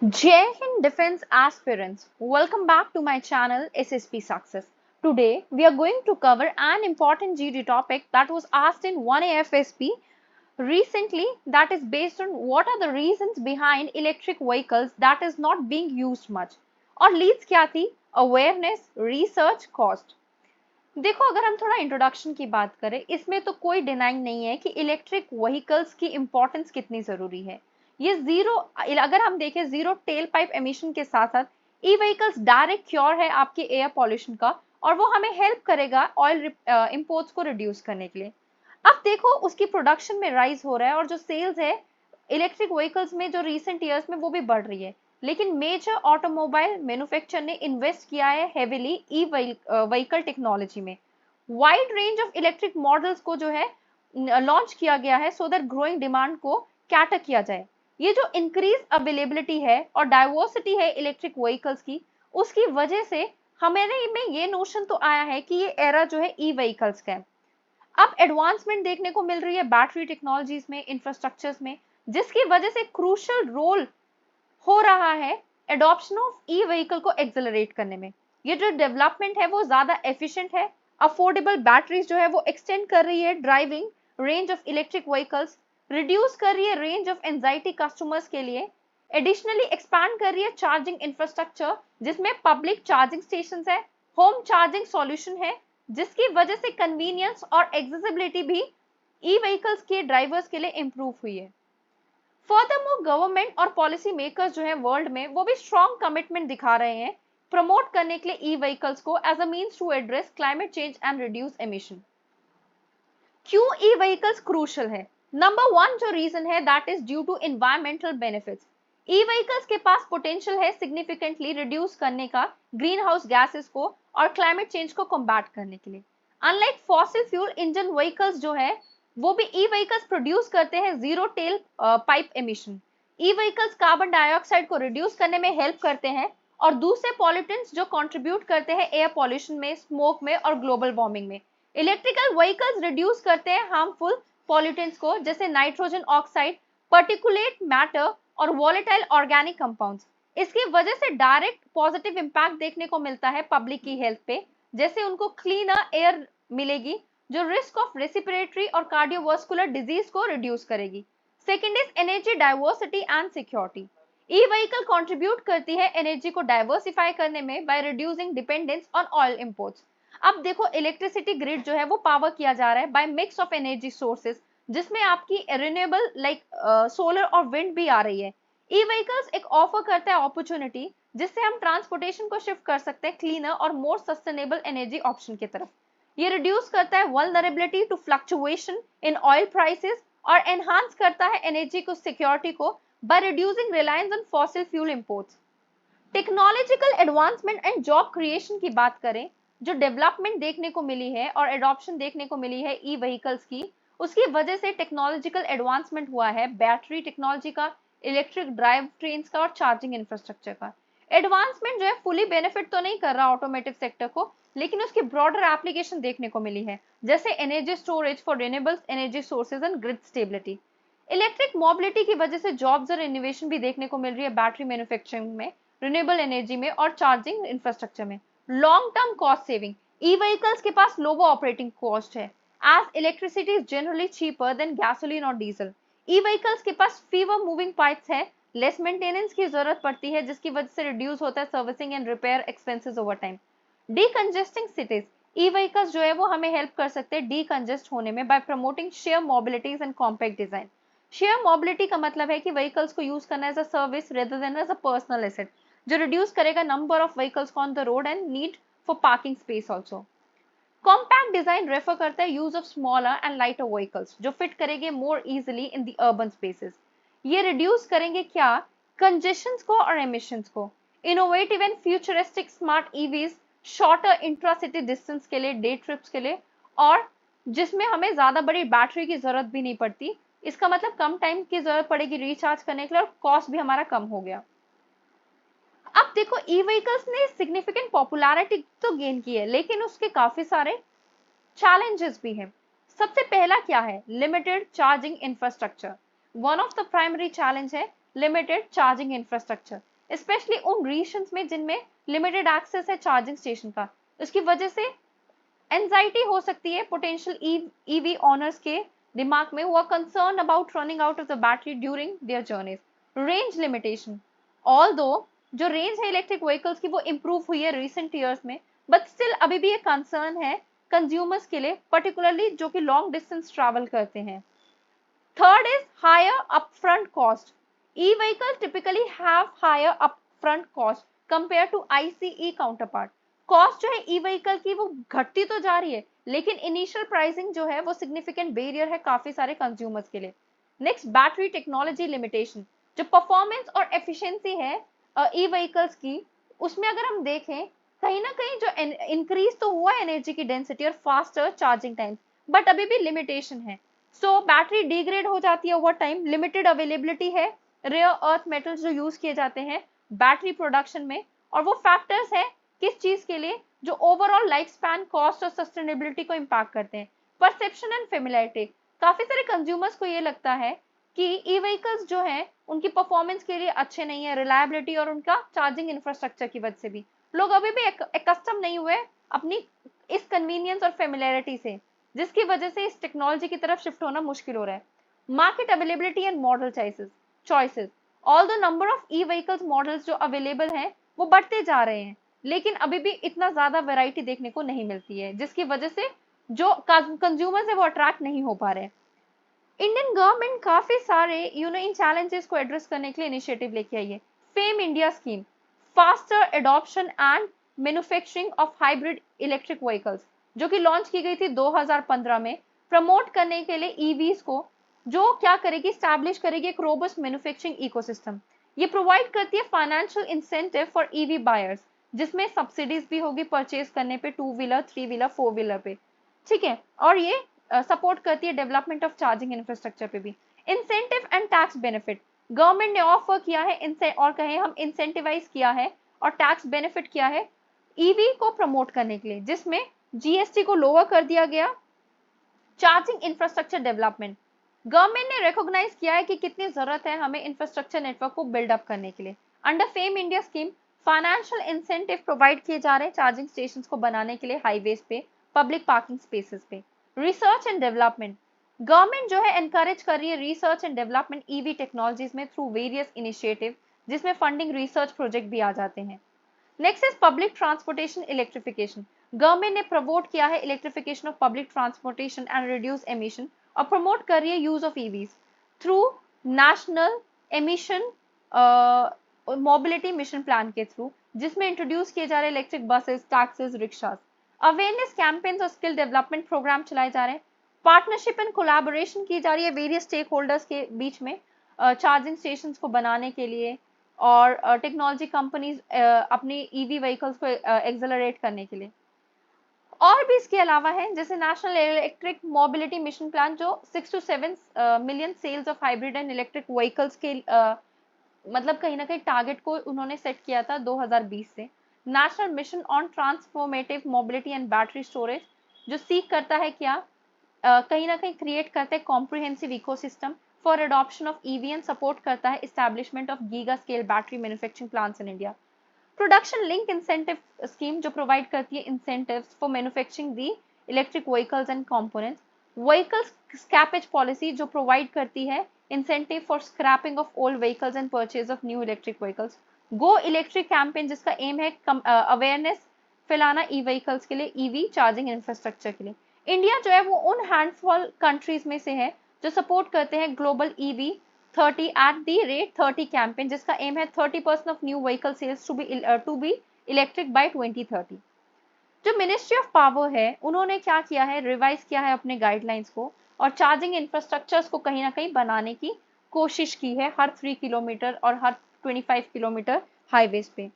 Jai Hind Defense aspirants, welcome back to my channel SSP Success. Today we are going to cover an important GD topic that was asked in 1AFSP recently, that is based on what are the reasons behind electric vehicles that is not being used much और leads क्या थी, awareness, research, cost. देखो अगर हम थोड़ा introduction की बात करें, इसमें तो कोई डिनाइंग नहीं है कि इलेक्ट्रिक व्हीकल्स की इंपॉर्टेंस कितनी जरूरी है। ये जीरो, अगर हम देखें जीरो टेल पाइप एमिशन के साथ साथ ई व्हीकल्स डायरेक्ट क्योर है आपके एयर पॉल्यूशन का, और वो हमें हेल्प करेगा ऑयल इंपोर्ट्स को रिड्यूस करने के लिए। अब देखो उसकी प्रोडक्शन में राइज हो रहा है और जो सेल्स है इलेक्ट्रिक व्हीकल्स में जो रिसेंट ईयर्स में वो भी बढ़ रही है, लेकिन मेजर ऑटोमोबाइल मैन्युफैक्चर ने इन्वेस्ट किया है हेवीली ई व्हीकल टेक्नोलॉजी में। Wide range of electric models को जो है लॉन्च किया गया है सो दैट ग्रोइंग डिमांड को कैटर किया जाए। ये जो इंक्रीज अवेलेबिलिटी है और डाइवर्सिटी है इलेक्ट्रिक व्हीकल्स की, उसकी वजह से हमारे में ये नोशन तो आया है कि ये एरा जो है ई व्हीकल्स का है। अब एडवांसमेंट देखने को मिल रही है बैटरी टेक्नोलॉजीज में, इंफ्रास्ट्रक्चर्स में, जिसकी वजह से क्रूशियल रोल हो रहा है एडॉप्शन ऑफ ई व्हीकल को एक्सेलरेट करने में। ये जो डेवलपमेंट है वो ज्यादा एफिशिएंट है, अफोर्डेबल बैटरीज जो है वो एक्सटेंड कर रही है driving range of electric vehicles, reduce कर रही है रेंज ऑफ एंजाइटी कस्टमर्स के लिए, एडिशनली एक्सपैंड कर रही है चार्जिंग इंफ्रास्ट्रक्चर जिसमें पब्लिक चार्जिंग स्टेशंस है, होम चार्जिंग सॉल्यूशन है, जिसकी वजह से कन्वीनियंस और एक्सेसिबिलिटी भी ई व्हीकल्स के ड्राइवर्स के लिए इंप्रूव हुई है। फर्दरमोर गवर्नमेंट और पॉलिसी मेकर्स जो है वर्ल्ड में वो भी स्ट्रॉन्ग कमिटमेंट दिखा रहे हैं प्रमोट करने के लिए ई व्हीकल्स को as a means to address climate change and reduce emission. क्यों ई व्हीकल्स क्रूशियल है? नंबर वन जो रीजन है that is due to environmental benefits. E vehicles के पास पोटेंशियल है सिग्निफिकेंटली रिड्यूस करने का ग्रीन हाउस गैसेस को और क्लाइमेट चेंज को कॉम्बैट करने के लिए। Unlike fossil fuel engine vehicles जो है वो भी ई व्हीकल्स प्रोड्यूस करते हैं जीरो टेल पाइप एमिशन। ई व्हीकल्स कार्बन डाइऑक्साइड को रिड्यूस करने में हेल्प करते हैं और दूसरे पॉल्यूटेंट्स जो कंट्रीब्यूट करते हैं एयर पॉल्यूशन में, स्मोक में और ग्लोबल वार्मिंग में। इलेक्ट्रिकल व्हीकल्स रिड्यूस करते हैं हार्मफुल पॉल्यूटेंट्स को जैसे नाइट्रोजन ऑक्साइड, पर्टिकुलेट मैटर और वॉलेटाइल ऑर्गेनिक कंपाउंड्स। इसकी वजह से डायरेक्ट पॉजिटिव इंपैक्ट देखने को मिलता है पब्लिक की हेल्थ पे, जैसे उनको क्लीनर एयर मिलेगी जो रिस्क ऑफ रेस्पिरेटरी और कार्डियोवास्कुलर डिजीज को रिड्यूस करेगी। Second is energy diversity and security. E vehicle contribute करती है एनर्जी को डाइवर्सिफाई करने में by reducing dependence on oil imports. अब देखो इलेक्ट्रिसिटी ग्रिड जो है वो पावर किया जा रहा है by mix of energy sources, जिसमें आपकी रिन्यूएबल लाइक सोलर और विंड भी आ रही है। ई व्हीकल्स एक ऑफर करता है अपॉर्चुनिटी जिससे हम ट्रांसपोर्टेशन को शिफ्ट कर सकते हैं क्लीनर और मोर सस्टेनेबल एनर्जी ऑप्शन की तरफ। ये रिड्यूस करता है vulnerability to fluctuation in oil prices और एनहांस करता है एनर्जी को सिक्योरिटी को by reducing reliance on fossil fuel imports. Technological advancement and job creation की बात करें, जो डेवलपमेंट देखने को मिली है और एडॉप्शन देखने को मिली है ई व्हीकल्स की, उसकी वजह से टेक्नोलॉजिकल एडवांसमेंट हुआ है बैटरी टेक्नोलॉजी का, इलेक्ट्रिक ड्राइव ट्रेन्स का और चार्जिंग इंफ्रास्ट्रक्चर का। एडवांसमेंट जो है फुली बेनिफिट तो नहीं कर रहा ऑटोमोटिव सेक्टर को, लेकिन उसकी ब्रॉडर एप्लीकेशन देखने को मिली है जैसे energy storage for renewable energy sources and grid stability. Electric mobility की वजह से जॉब्स और इनोवेशन भी देखने को मिल रही है बैटरी मैन्युफैक्चरिंग में, रिन्यूएबल एनर्जी में और चार्जिंग इंफ्रास्ट्रक्चर में। Long term cost saving, E vehicles के पास लोअर ऑपरेटिंग कॉस्ट है as electricity is generally cheaper than gasoline और डीजल। ई व्हीकल्स के पास फीवर मूविंग पार्ट्स है, लेस मेंटेनेंस की जरूरत पड़ती है जिसकी वजह से रिड्यूस होता है servicing and repair expenses over time. Decongesting cities, E vehicles जो है वो हमें हेल्प कर सकते हैं डीकंजेस्ट होने में by promoting share mobilities and compact design. Share mobility का मतलब है कि व्हीकल्स को यूज करना as a service rather than as a personal asset, जो रिड्यूस करेगा number of vehicles on the road and need for parking space also. Compact design refer करता है use of smaller and lighter vehicles जो fit करेंगे more easily in the urban spaces. ये reduce करेंगे क्या, congestions को और एमिशंस को। Innovative and futuristic smart EVs shorter intracity distance के लिए, डे ट्रिप्स के लिए, और जिसमें हमें ज्यादा बड़ी बैटरी की जरूरत भी नहीं पड़ती। इसका मतलब कम टाइम की जरूरत पड़ेगी रिचार्ज करने के लिए और कॉस्ट भी हमारा कम हो गया। अब देखो ई व्हीकल्स ने सिग्निफिकेंट पॉपुलैरिटी तो गेन की है, लेकिन उसके काफी सारे चैलेंजेस भी हैं। सबसे पहला क्या है, limited charging infrastructure. One of the primary challenge है लिमिटेड चार्जिंग इंफ्रास्ट्रक्चर। स्पेशली उन रीजन्स में जिनमें लिमिटेड एक्सेस है चार्जिंग स्टेशन का। उसकी वजह से एंजाइटी हो सकती है पोटेंशियल ईवी ऑनर्स के दिमाग में, हुआ concern about running out of the battery during their journeys. Range limitation, although जो रेंज है इलेक्ट्रिक व्हीकल्स की वो इंप्रूव हुई है रिसेंट ईयर्स में, बट स्टिल अभी भी एक कंसर्न है कंज्यूमर्स के लिए, पर्टिकुलरली जो कि लॉन्ग डिस्टेंस ट्रैवल करते हैं। Third is higher upfront cost. E-vehicles typically have higher upfront cost compared to ICE counterpart. Cost जो है ई व्हीकल की वो घटती तो जा रही है, लेकिन इनिशियल प्राइसिंग जो है वो सिग्निफिकेंट बैरियर है काफी सारे कंज्यूमर्स के लिए। Next, battery technology limitation. जो परफॉर्मेंस और एफिशिएंसी है ई व्हीकल्स की, उसमें अगर हम देखें कहीं ना कहीं जो इंक्रीज तो हुआ है एनर्जी की डेंसिटी और फास्टर चार्जिंग टाइम, बट अभी भी लिमिटेशन है। सो बैटरी डिग्रेड हो जाती है ओवर टाइम, लिमिटेड अवेलेबिलिटी है रेयर अर्थ मेटल्स जो यूज किए जाते हैं बैटरी प्रोडक्शन में, और वो फैक्टर्स है किस चीज के लिए, जो ओवरऑल लाइफ स्पैन, कॉस्ट और सस्टेनेबिलिटी को इंपैक्ट करते हैं। परसेप्शन एंड फेमिलियरिटी, काफी सारे कंज्यूमर्स को ये लगता है कि ई व्हीकल्स जो है उनकी परफॉर्मेंस के लिए अच्छे नहीं है, रिलायबिलिटी और उनका चार्जिंग इंफ्रास्ट्रक्चर की वजह से भी लोग अभी भी एकस्टम नहीं हुए अपनी इस कन्वीनियंस और फेमिलियरिटी से, जिसकी वजह से इस टेक्नोलॉजी की तरफ शिफ्ट होना मुश्किल हो रहा है। Market availability and model choices, all the number of E vehicles models जो अवेलेबल हैं वो बढ़ते जा रहे हैं, लेकिन अभी भी इतना ज्यादा वैरायटी देखने को नहीं मिलती है, जिसकी वजह से जो कंज्यूमर्स है वो अट्रैक्ट नहीं हो पा रहे हैं। इंडियन गवर्नमेंट काफी सारे इन चैलेंजेस को एड्रेस करने के लिए इनिशिएटिव लेके आई है। Fame India scheme, faster adoption and manufacturing of hybrid electric vehicles, जो कि लॉन्च की गई थी 2015 में, प्रमोट करने के लिए ईवीज को, जो क्या करेगी, स्टैब्लिश करेगी एक रोबस्ट मैन्युफैक्चरिंग इकोसिस्टम। ये प्रोवाइड करती है financial incentive for EV buyers, जिसमें सब्सिडीज भी होगी परचेज करने पे, 2 व्हीलर, 3 व्हीलर, 4 व्हीलर पे, ठीक है, और ये सपोर्ट करती है डेवलपमेंट ऑफ चार्जिंग इंफ्रास्ट्रक्चर पे भी। Incentive and tax benefit, government ने ऑफर किया है और कहें हम इंसेंटिवाइज किया है और टैक्स बेनिफिट किया है ईवी को प्रमोट करने के लिए, जिसमें जीएसटी को लोअर कर दिया गया। चार्जिंग इंफ्रास्ट्रक्चर डेवलपमेंट, गवर्नमेंट ने रिकॉग्नाइज किया है कि कितनी जरूरत है हमें इंफ्रास्ट्रक्चर नेटवर्क को बिल्डअप करने के लिए। Under fame India scheme financial incentive provide किए जा रहे हैं चार्जिंग स्टेशंस को बनाने के लिए हाईवेज पे, पब्लिक पार्किंग स्पेसेस पे। रिसर्च एंड डेवलपमेंट, गवर्नमेंट जो है एनकरेज कर रही है research and development EV technologies में थ्रू वेरियस इनिशिएटिव, जिसमें फंडिंग रिसर्च प्रोजेक्ट भी आ जाते हैं। Next is public transportation electrification, government ने प्रमोट किया है electrification of public transportation and reduce emission, और प्रमोट कर रही है use of EVs through national emission mobility mission plan के थ्रू, जिसमें इंट्रोड्यूस किए जा रहे हैं electric buses, taxis, rickshaws. Awareness campaigns और स्किल डेवलपमेंट प्रोग्राम चलाए जा रहे हैं। पार्टनरशिप एंड कोलैबोरेशन की जा रही है वेरियस स्टेक होल्डर्स के बीच में चार्जिंग स्टेशंस को बनाने के लिए, और टेक्नोलॉजी कंपनीज अपनी ईवी व्हीकल्स को एक्सेलरेट करने के लिए। और भी इसके अलावा है जैसे national electric mobility mission plan, जो 6 to 7 million sales of hybrid and electric vehicles के मतलब कहीं ना कहीं टारगेट को उन्होंने सेट किया था 2020 से। National mission on transformative mobility and battery storage, जो सीख करता है क्या, कहीं ना कहीं क्रिएट करते हैं comprehensive ecosystem for adoption of EV and support करता है establishment of giga scale battery manufacturing plants in India. Production link incentive scheme, जो प्रोवाइड करती है incentives for manufacturing the electric vehicles and components. Vehicles scrappage policy, जो provide करती है incentive for scrapping of old vehicles and purchase of new electric vehicles. Go electric campaign, जिसका aim है awareness फैलाना E vehicles के लिए, EV charging infrastructure के लिए। इंडिया जो है वो उन हैंडफुल कंट्रीज में से है जो सपोर्ट करते हैं global EV 30 at the rate 30 campaign, जिसका एम है 30% of new vehicle sales to be electric by 2030। जो मिनिस्ट्री ऑफ पावर है उन्होंने क्या किया है, रिवाइज किया है अपने गाइडलाइंस को, और चार्जिंग इंफ्रास्ट्रक्चर्स को कहीं ना कहीं बनाने की कोशिश की है हर 3 किलोमीटर और हर 25 किलोमीटर हाईवेज पे।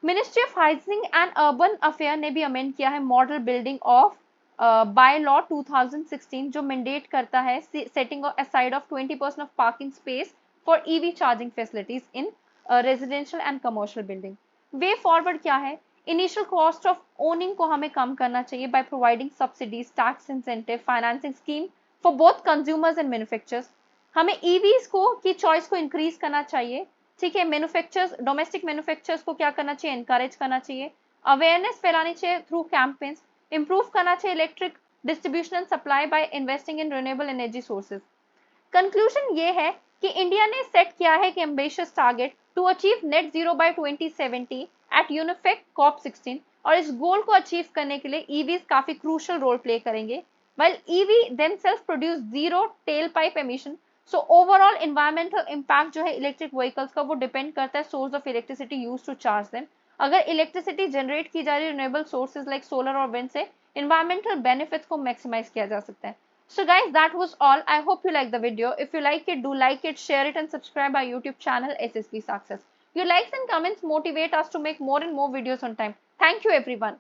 Ministry of housing and urban affair ने भी अमेंड किया है model building of by law 2016, जो मैंडेट करता है setting aside of 20% of parking space for EV charging facilities in residential and commercial building. Way forward क्या है, इनिशियल कॉस्ट ऑफ ओनिंग को हमें कम करना चाहिए by providing subsidies, tax incentive, financing scheme for both consumers and manufacturers. हमें EVs को की choice को इंक्रीज करना चाहिए, ठीक है, मैन्युफैक्चरर्स, डोमेस्टिक मैन्युफैक्चरर्स को क्या करना चाहिए, एनकरेज करना चाहिए, अवेयरनेस फैलानी चाहिए थ्रू कैंपेन्स, इंप्रूव करना चाहिए electric distribution and supply by investing in renewable energy sources. Conclusion ये है कि इंडिया ने सेट किया है कि ambitious target to achieve net zero by 2070 at UNFCCC COP 16, और इस गोल को अचीव करने के लिए ईवीज काफी क्रूशियल रोल प्ले करेंगे। while EV themselves produce zero tailpipe emission, so overall environmental impact जो है इलेक्ट्रिक व्हीकल्स का वो डिपेंड करता है source of electricity use to charge them. अगर इलेक्ट्रिसिटी जनरेट की जा रही है रिन्यूएबल सोर्सेज लाइक सोलर और विंड से, environmental benefits को मैक्सिमाइज किया जा सकता है। So guys, that was all. I hope you like the video. If you like it, do like it, share it and subscribe our YouTube channel SSP Success. Your likes and comments motivate us to make more and more videos on time. Thank you everyone.